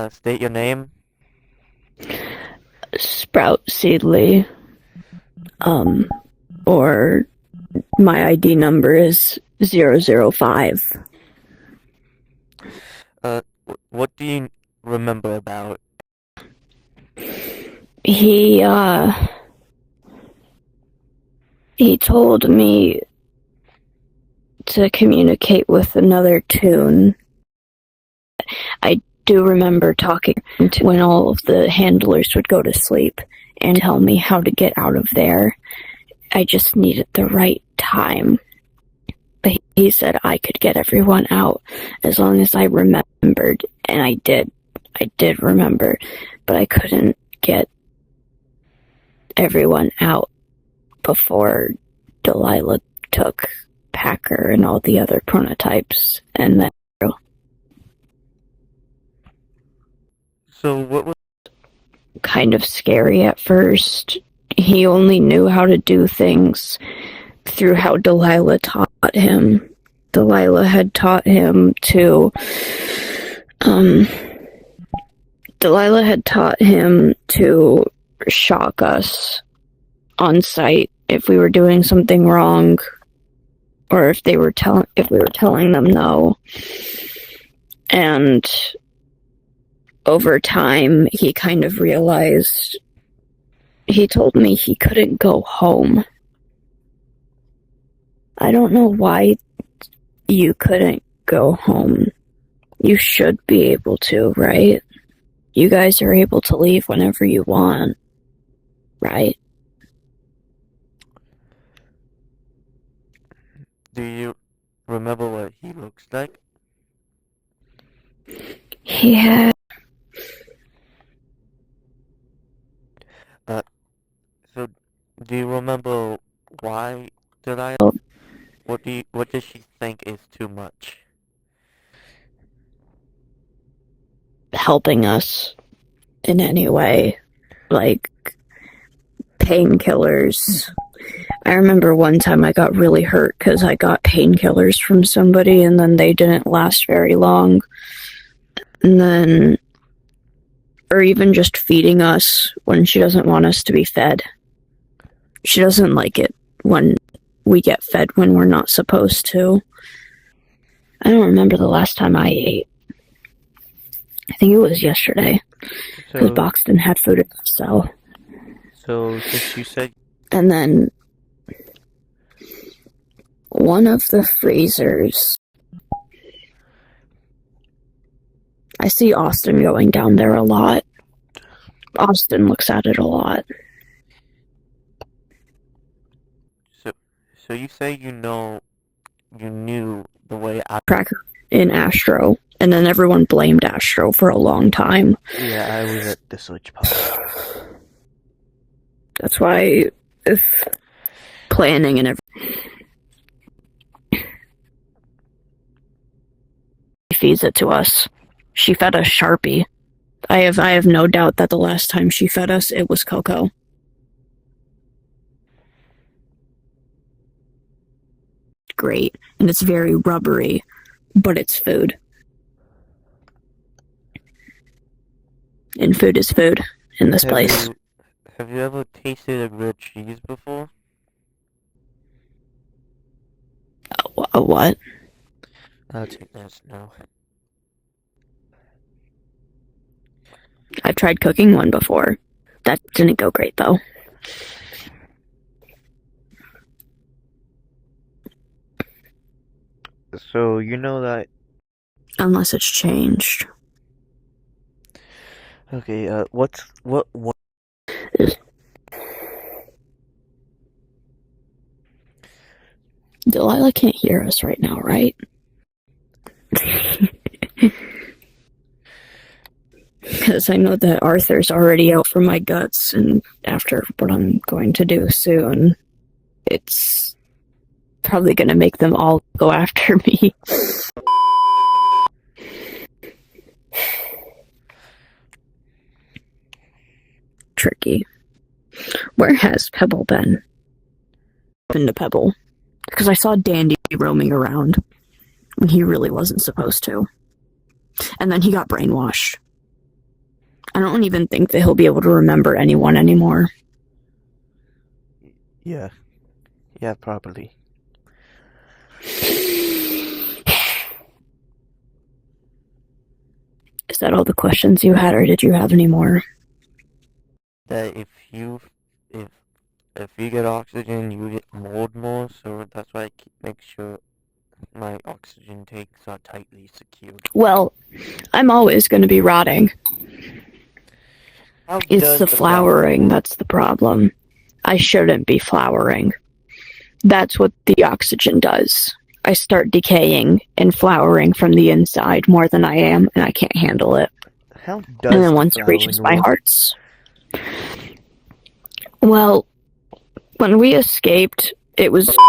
State your name. Sprout Seedley. Or my ID number is 005. What do you remember about? He told me to communicate with another tune. I do remember talking to when all of the handlers would go to sleep and tell me how to get out of there. I just needed the right time. But he said I could get everyone out as long as I remembered, and I did. I did remember, but I couldn't get everyone out before Delilah took Packer and all the other prototypes, and then So what was? kind of scary at first. He only knew how to do things through how Delilah taught him. Delilah had taught him to shock us on sight if we were doing something wrong, or if we were telling them no. And over time, he kind of realized. He told me he couldn't go home. I don't know why you couldn't go home. You should be able to, right? You guys are able to leave whenever you want, right? Do you remember what he looks like? He had So do you remember why did I? What does she think is too much? helping us in any way, like painkillers. I remember one time I got really hurt because I got painkillers from somebody and then they didn't last very long. And then, or even just feeding us when she doesn't want us to be fed. She doesn't like it when we get fed when we're not supposed to. I don't remember the last time I ate. I think it was yesterday because So Boxton had food at the cell. so since you said And then one of the freezers, I see Austin going down there a lot. Austin looks at it a lot. so you say you knew the way I. Cracker in Astro, and then everyone blamed Astro for a long time. Yeah, I was at the switch pod. That's why if planning and everything, she feeds it to us. She fed us Sharpie. I have no doubt that the last time she fed us, it was Cocoa. Great, and it's very rubbery, but it's food. And food is food in this place. Have you ever tasted a grilled cheese before? A what? I'll take that no. I've tried cooking one before. That didn't go great, though. So you know that. Unless it's changed. Okay. What? Delilah can't hear us right now, right? Because I know that Arthur's already out for my guts, and after what I'm going to do soon, it's probably going to make them all go after me. Tricky. Where has Pebble been? Been to Pebble. Because I saw Dandy roaming around when he really wasn't supposed to. And then he got brainwashed. I don't even think that he'll be able to remember anyone anymore. Yeah. Yeah, probably. Is that all the questions you had, or did you have any more? That if you get oxygen, you get mold more, so that's why I make sure my oxygen tanks are tightly secured. Well, I'm always going to be rotting. How It's does the flowering work? that's the problem. I shouldn't be flowering. That's what the oxygen does. I start decaying and flowering from the inside more than I am, and I can't handle it. How And does then the once it reaches my flowering work? hearts. Well, when we escaped, it was